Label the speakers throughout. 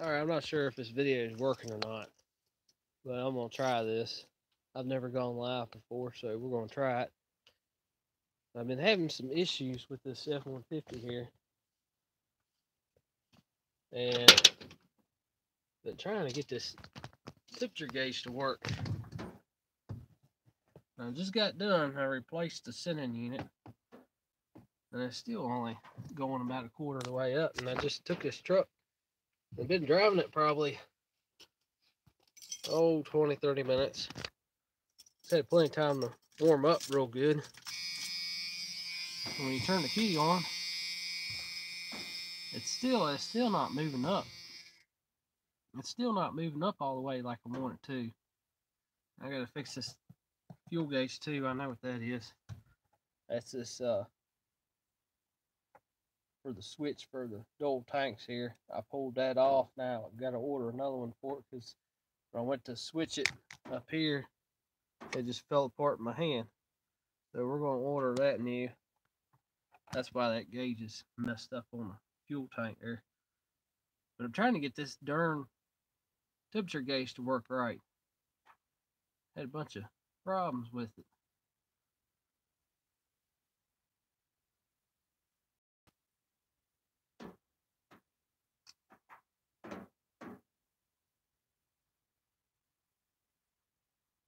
Speaker 1: Alright, I'm not sure if this video is working or not, but I'm going to try this. I've never gone live before, so we're going to try it. I've been having some issues with this F-150 here, and been trying to get this temperature gauge to work. I just got done. I replaced the sending unit, and it's still only going about a quarter of the way up. And I just took this truck. I've been driving it probably 20-30 minutes. It's had plenty of time to warm up real good. When you turn the key on, it's still not moving up. It's still not moving up all the way like I want it to. I gotta fix this fuel gauge too. I know what that is. That's this for the switch for the dual tanks here. I pulled that off. Now I've got to order another one for it because when I went to switch it up here, it just fell apart in my hand. So we're going to order that new. That's why that gauge is messed up on the fuel tank there. But I'm trying to get this darn temperature gauge to work right. Had a bunch of problems with it.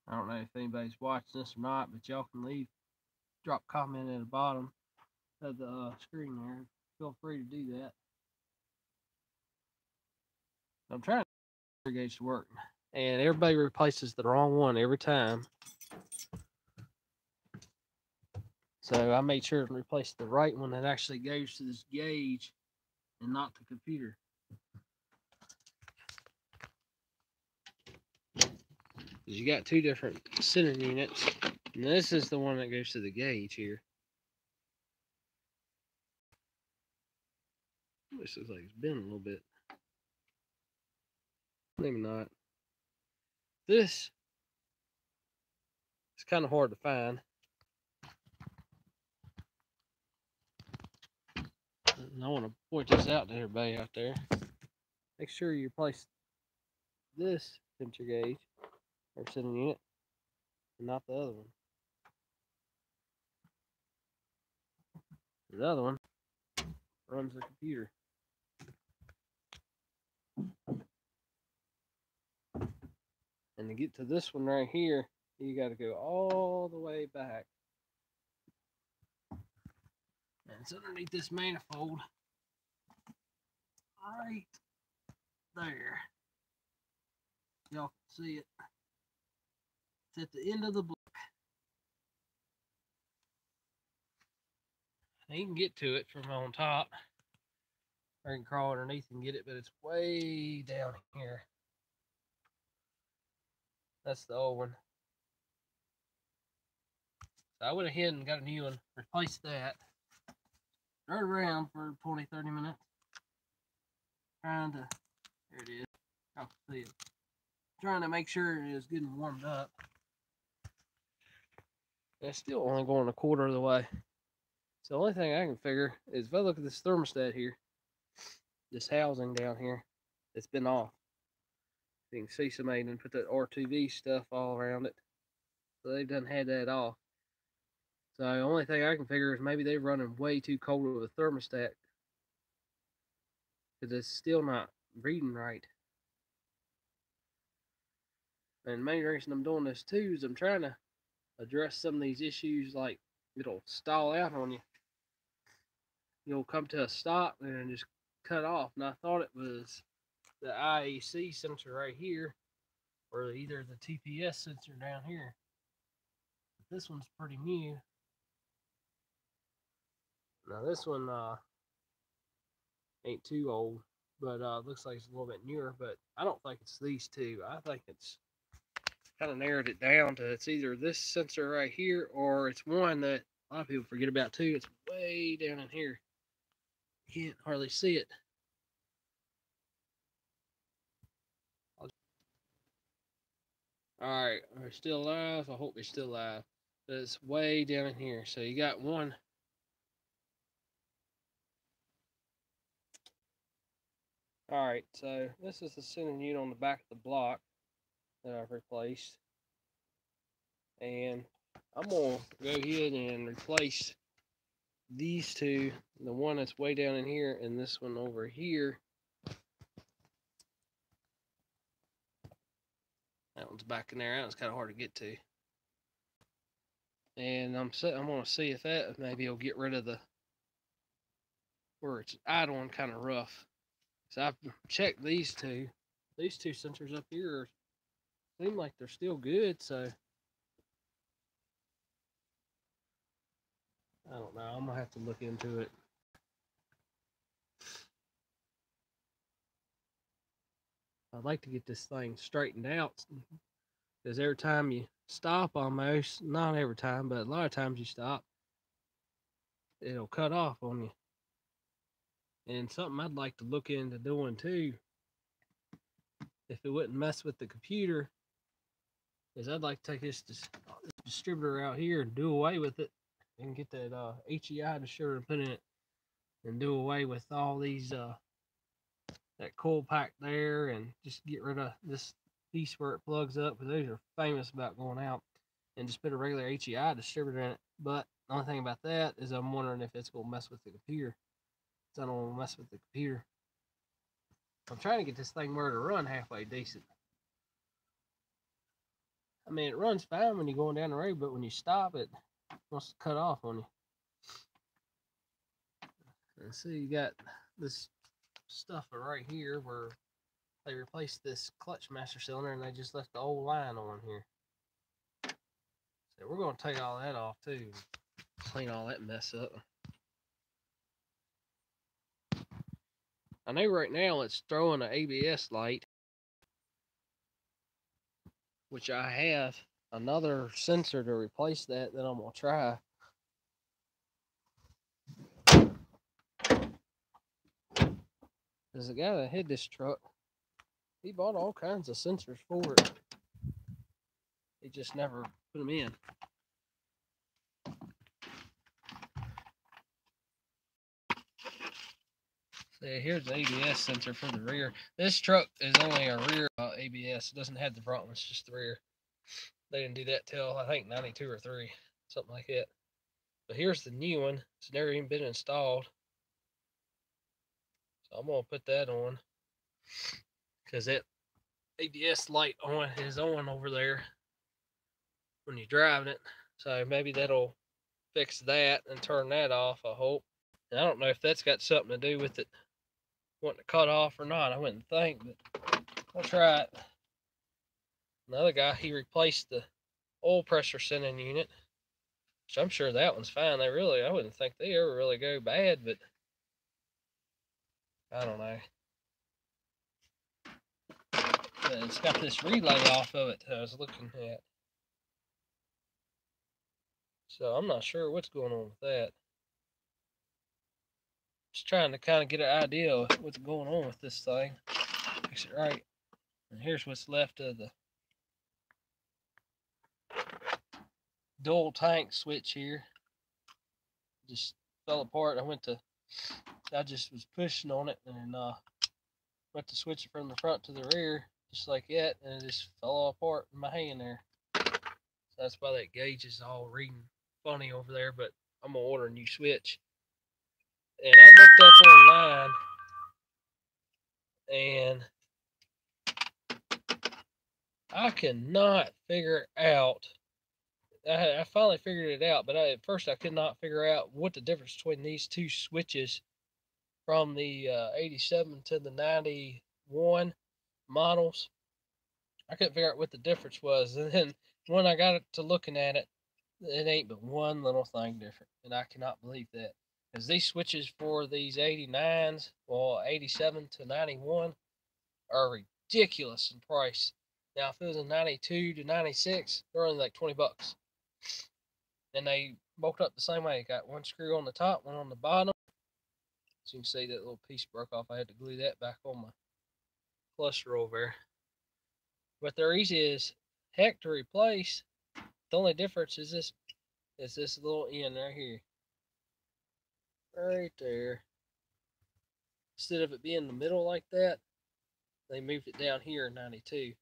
Speaker 1: I don't know if anybody's watching this or not, but y'all can drop comment at the bottom of the screen there. Feel free to do that. I'm trying to get the gauge to work, and everybody replaces the wrong one every time. So I made sure to replace the right one that actually goes to this gauge and not the computer. You got two different sending units, and this is the one that goes to the gauge here. This looks like it's been a little bit. Maybe not. This is kind of hard to find. And I want to point this out to everybody out there. Make sure you replace this temperature gauge or sending unit and not the other one. The other one runs the computer. And to get to this one right here, you got to go all the way back. And it's underneath this manifold right there. Y'all can see it. It's at the end of the block. Now you can get to it from on top, or you can crawl underneath and get it, but it's way down here. That's the old one. So I went ahead and got a new one, replaced that. Rode around for 20-30 minutes. Trying to, there it is. Y'all can see it. Trying to make sure it is getting warmed up. And it's still only going a quarter of the way. So the only thing I can figure is if I look at this thermostat here, this housing down here, it's been off. You can see somebody done put that R2V stuff all around it. So they've done had that off. So the only thing I can figure is maybe they're running way too cold with a thermostat, because it's still not reading right. And the main reason I'm doing this too is I'm trying to address some of these issues, like it'll stall out on you. You'll come to a stop and just cut off. And I thought it was the IAC sensor right here, or either the TPS sensor down here. But this one's pretty new. Now this one ain't too old, but looks like it's a little bit newer. But I don't think it's these two. I think it's kind of narrowed it down to it's either this sensor right here, or it's one that a lot of people forget about too. It's way down in here. You can't hardly see it. Alright, we're still alive. I hope we're still alive. But it's way down in here. So you got one. Alright, so this is the sending unit on the back of the block that I've replaced. And I'm going to go ahead and replace these two, the one that's way down in here and this one over here. That one's back in there. That one's kind of hard to get to. And I'm going to see if that maybe will get rid of the where it's idling kind of rough. So I've checked these two. These two sensors up here seem like they're still good. So I don't know. I'm gonna have to look into it. I'd like to get this thing straightened out because every time you stop, almost not every time, but a lot of times you stop, it'll cut off on you. And something I'd like to look into doing too, if it wouldn't mess with the computer, is I'd like to take this distributor out here and do away with it and get that HEI distributor and put in it and do away with all these that coil pack there and just get rid of this piece where it plugs up, because those are famous about going out, and just put a regular HEI distributor in it. But the only thing about that is I'm wondering if it's going to mess with the computer. So I don't want to mess with the computer. I'm trying to get this thing where to run halfway decent. I mean, it runs fine when you're going down the road, but when you stop, it wants to cut off on you. And see, you got this stuff right here where they replaced this clutch master cylinder and they just left the old line on here. So we're going to take all that off too, clean all that mess up. I know right now it's throwing an ABS light, which I have another sensor to replace that I'm going to try. There's a guy that had this truck. He bought all kinds of sensors for it. He just never put them in. So here's the ABS sensor for the rear. This truck is only a rear ABS. It doesn't have the front one, it's just the rear. They didn't do that till I think 92 or 3, something like that. But here's the new one. It's never even been installed. So I'm going to put that on, because that ABS light is on over there when you're driving it. So maybe that'll fix that and turn that off, I hope. And I don't know if that's got something to do with it wanting to cut off or not. I wouldn't think, but I'll try it. Another guy, he replaced the oil pressure sending unit, which I'm sure that one's fine. I wouldn't think they ever really go bad, but I don't know. But it's got this relay off of it that I was looking at. So I'm not sure what's going on with that. Just trying to kind of get an idea of what's going on with this thing. Fix it right. And here's what's left of the dual tank switch here. Just fell apart. I just was pushing on it and went to switch it from the front to the rear, just like that, and it just fell all apart in my hand there. So that's why that gauge is all reading funny over there, but I'm gonna order a new switch. And I looked up online, and I cannot figure out. I finally figured it out, but at first I could not figure out what the difference between these two switches from the 87 to the 91 models. I couldn't figure out what the difference was, and then when I got to looking at it, it ain't but one little thing different, and I cannot believe that. Because these switches for these 89s, well, 87 to 91, are ridiculous in price. Now, if it was a 92 to 96, they're only like 20 bucks. And they bolt up the same way. Got one screw on the top, one on the bottom. So you can see that little piece broke off. I had to glue that back on my cluster over there. But they're easy as heck to replace. The only difference is this little end right here. Right there. instead of it being in the middle like that, they moved it down here in 92.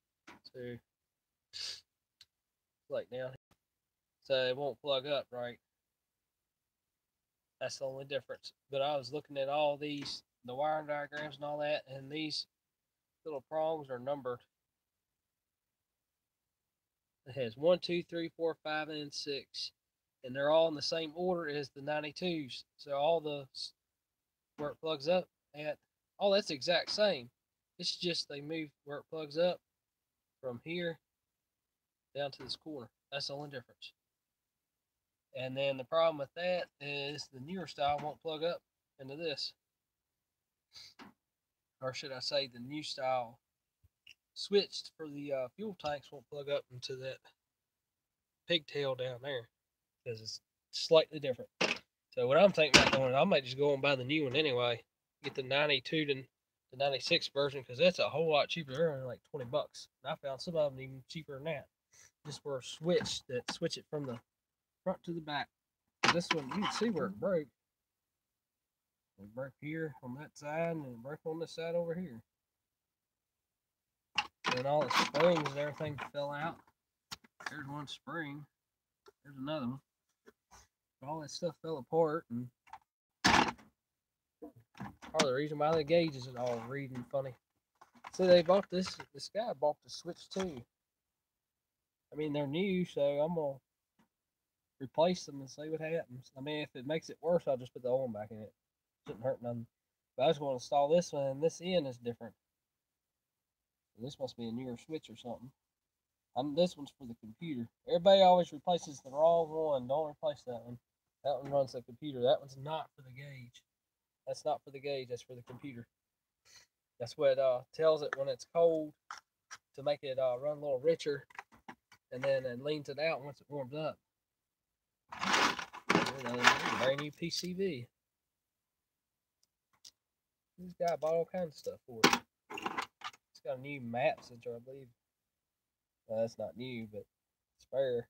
Speaker 1: So, like down here. So it won't plug up right. That's the only difference. But I was looking at all these, the wiring diagrams and all that, and these little prongs are numbered. It has 1, 2, 3, 4, 5, and 6. And they're all in the same order as the 92s. So all the where it plugs up at, all that's the exact same. It's just they move where it plugs up from here down to this corner. That's the only difference. And then the problem with that is the newer style won't plug up into this. Or should I say the new style switched for the fuel tanks won't plug up into that pigtail down there because it's slightly different. So what I'm thinking about doing, I might just go and buy the new one anyway. Get the 92 to the 96 version because that's a whole lot cheaper. They're only like 20 bucks. And I found some of them even cheaper than that. Just for a switch that switch it from the front to the back. This one, you can see where it broke. It broke here on that side and it broke on this side over here. And all the springs and everything fell out. There's one spring. There's another one. All that stuff fell apart, and part of the reason why the gauges are all reading funny. So they bought this guy bought the switch too. I mean, they're new, so I'm gonna replace them and see what happens. I mean, if it makes it worse, I'll just put the oil back in it. Shouldn't hurt nothing. But I just want to install this one, and this end is different. This must be a newer switch or something. This one's for the computer. Everybody always replaces the wrong one. Don't replace that one. That one runs the computer. That one's not for the gauge. That's not for the gauge. That's for the computer. That's what tells it when it's cold to make it run a little richer, and then it leans it out once it warms up. Brand new PCB. This guy bought all kinds of stuff for it. It's got a new map sensor, I believe. Well, that's not new, but spare.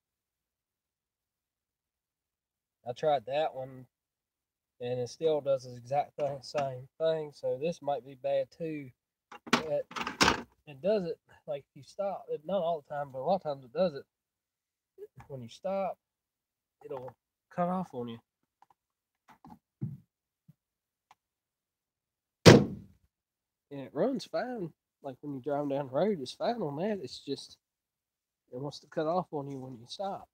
Speaker 1: I tried that one, and it still does the exact same thing. So this might be bad too. But it does it like if you stop. Not all the time, but a lot of times it does it. When you stop, it'll cut off on you. And it runs fine. Like when you drive down the road, it's fine on that. It's just it wants to cut off on you when you stop.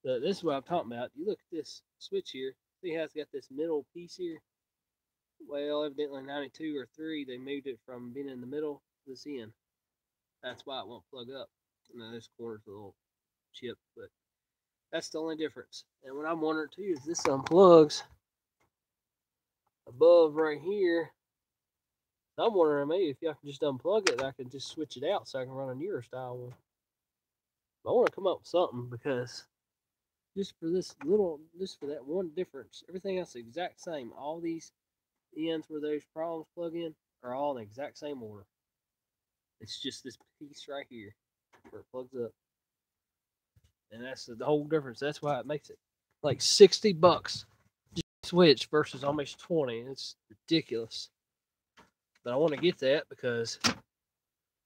Speaker 1: So this is what I'm talking about. You look at this switch here. See how it's got this middle piece here? Well, evidently 92 or 3, they moved it from being in the middle to this end. That's why it won't plug up. Now this corner's a little chipped, but that's the only difference. And what I'm wondering too is this unplugs above right here. I'm wondering maybe if y'all can just unplug it, I can just switch it out so I can run a newer style one. But I want to come up with something because just for that one difference, everything else is the exact same. All these ends where those prongs plug in are all in the exact same order. It's just this piece right here where it plugs up. And that's the whole difference. That's why it makes it like 60 bucks switch versus almost 20. It's ridiculous. But I want to get that because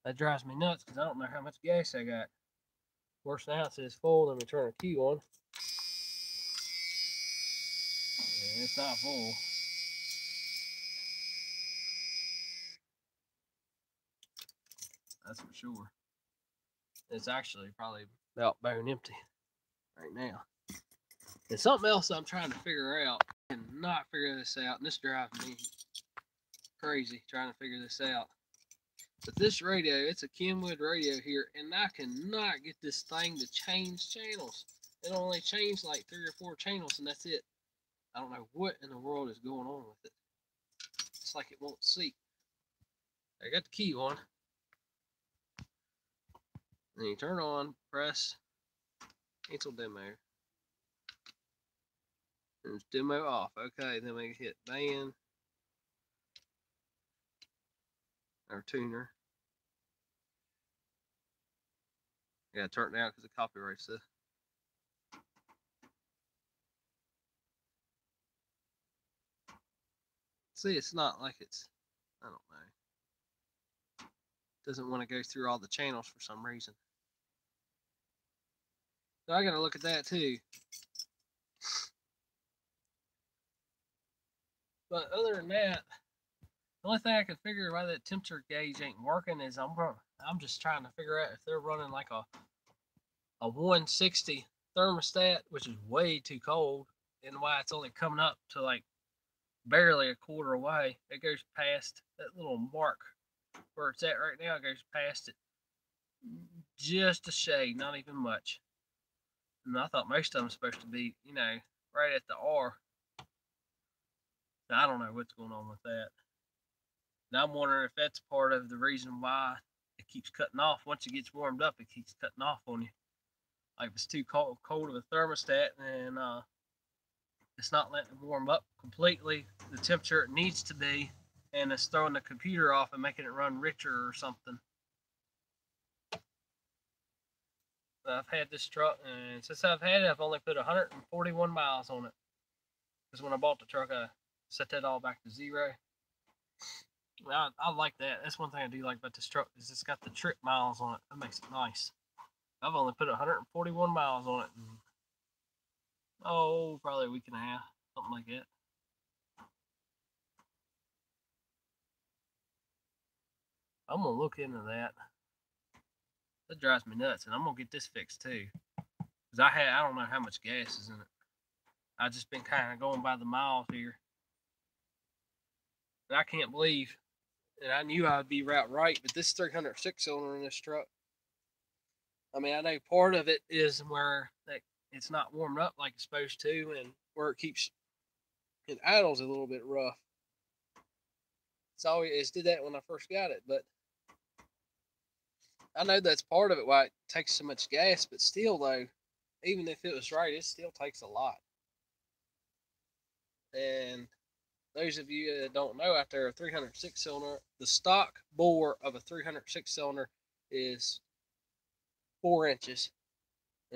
Speaker 1: that drives me nuts because I don't know how much gas I got. Worse now it says full. Let me turn the key on. And it's not full. That's for sure. It's actually probably about bone empty right now. And something else I'm trying to figure out. I cannot figure this out. And this drives me crazy trying to figure this out. But this radio, it's a Kenwood radio here, and I cannot get this thing to change channels. It only changed like 3 or 4 channels, and that's it. I don't know what in the world is going on with it. It's like it won't seat. I got the key on. Then you turn on, press cancel demo. And it's demo off. Okay, then we hit band or tuner. I gotta turn it down because it copyrights this. See, it's not like it's, I don't know. Doesn't want to go through all the channels for some reason. So I gotta look at that too. But other than that, the only thing I can figure why that temperature gauge ain't working is I'm just trying to figure out if they're running like a 160 thermostat, which is way too cold, and why it's only coming up to like barely a quarter away. It goes past that little mark where it's at right now. It goes past it just a shade, not even much. And I thought most of them supposed to be, you know, right at the R. I don't know what's going on with that. And I'm wondering if that's part of the reason why it keeps cutting off. Once it gets warmed up, it keeps cutting off on you. Like if it's too cold of a thermostat, and it's not letting it warm up completely the temperature it needs to be, and it's throwing the computer off and making it run richer or something. I've had this truck, and since I've had it, I've only put 141 miles on it. Because when I bought the truck, I set that all back to 0. I like that. That's one thing I do like about this truck, is it's got the trip miles on it. That makes it nice. I've only put 141 miles on it in, probably a week and a half, something like that. I'm gonna look into that. That drives me nuts, and I'm gonna get this fixed too. Cause I don't know how much gas is in it. I've just been kind of going by the miles here, and I can't believe. And I knew I'd be right, but this 306 cylinder in this truck. I mean, I know part of it is where it's not warmed up like it's supposed to, and where it idles a little bit rough. It did that when I first got it, but I know that's part of it why it takes so much gas. But still, though, even if it was right, it still takes a lot. And those of you that don't know out there, a 306 cylinder, the stock bore of a 306 cylinder is 4 inches.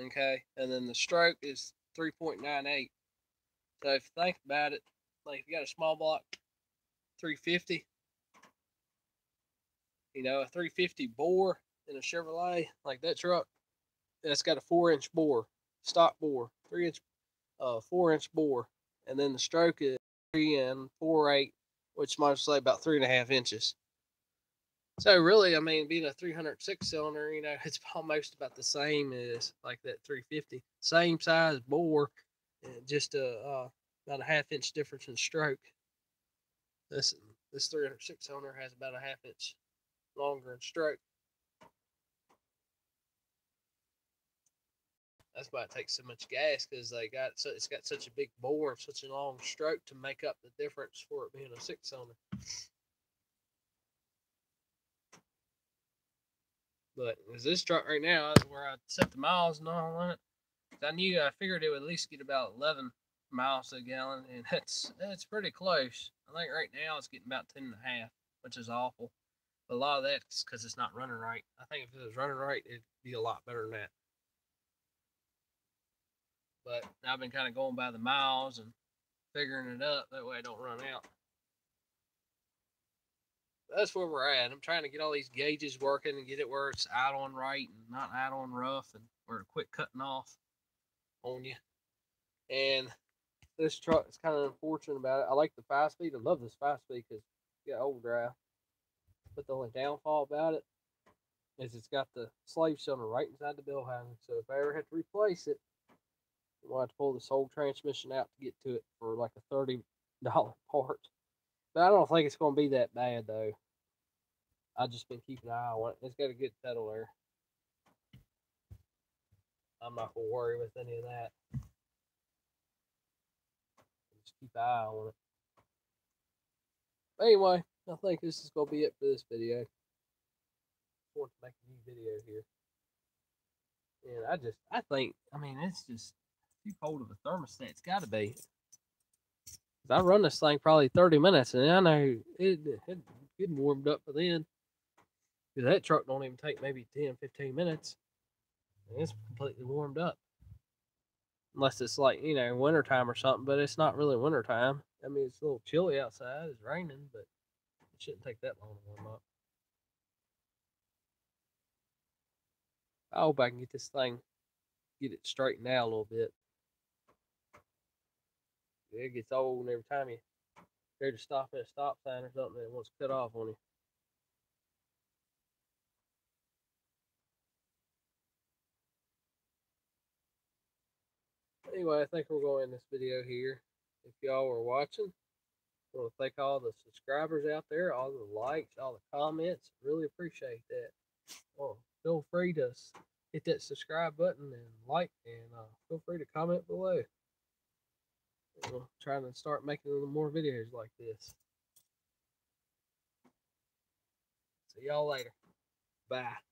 Speaker 1: Okay, and then the stroke is 3.98. So if you think about it, like if you got a small block 350, you know, a 350 bore in a Chevrolet, like that truck, that's got a 4-inch bore, stock bore, 4-inch bore, and then the stroke is 3 and 4/8, which might say about 3.5 inches. So really, I mean, being a 306 cylinder, you know, it's almost about the same as like that 350, same size bore, and just about a 1/2 inch difference in stroke. This 306 cylinder has about a 1/2 inch longer in stroke. That's why it takes so much gas, because it's got such a big bore and such a long stroke to make up the difference for it being a 6-cylinder. But this truck right now is where I set the miles and all on it. I figured it would at least get about 11 miles to a gallon, and it's pretty close. I think right now it's getting about 10.5, which is awful. But a lot of that's because it's not running right. I think if it was running right, it'd be a lot better than that. But I've been kind of going by the miles and figuring it up. That way I don't run out. That's where we're at. I'm trying to get all these gauges working and get it where it's idling right and not idling rough, and where it quit cutting off on you. And this truck is kind of unfortunate about it. I like the 5-speed. I love this 5-speed because it's got overdrive. But the only downfall about it is it's got the slave cylinder right inside the bell housing. So if I ever have to replace it, we'll have to pull this whole transmission out to get to it for like a $30 part. But I don't think it's going to be that bad, though. I've just been keeping an eye on it. It's got a good pedal there. I'm not going to worry with any of that. Just keep an eye on it. But anyway, I think this is going to be it for this video. I want to make a new video here. And I mean, it's just too cold of a thermostat. It's got to be. I run this thing probably 30 minutes, and I know it getting warmed up by then. Because that truck don't even take maybe 10, 15 minutes. And it's completely warmed up. Unless it's like, you know, wintertime or something, but it's not really wintertime. I mean, it's a little chilly outside. It's raining, but it shouldn't take that long to warm up. I hope I can get this thing, get it straightened out a little bit. It gets old, and every time you go to stop at a stop sign or something, it wants to cut off on you. Anyway, I think we're going to end this video here. If y'all were watching, I want to thank all the subscribers out there, all the likes, all the comments. Really appreciate that. Well, feel free to hit that subscribe button and like, and feel free to comment below. We're trying to start making a little more videos like this. See y'all later. Bye.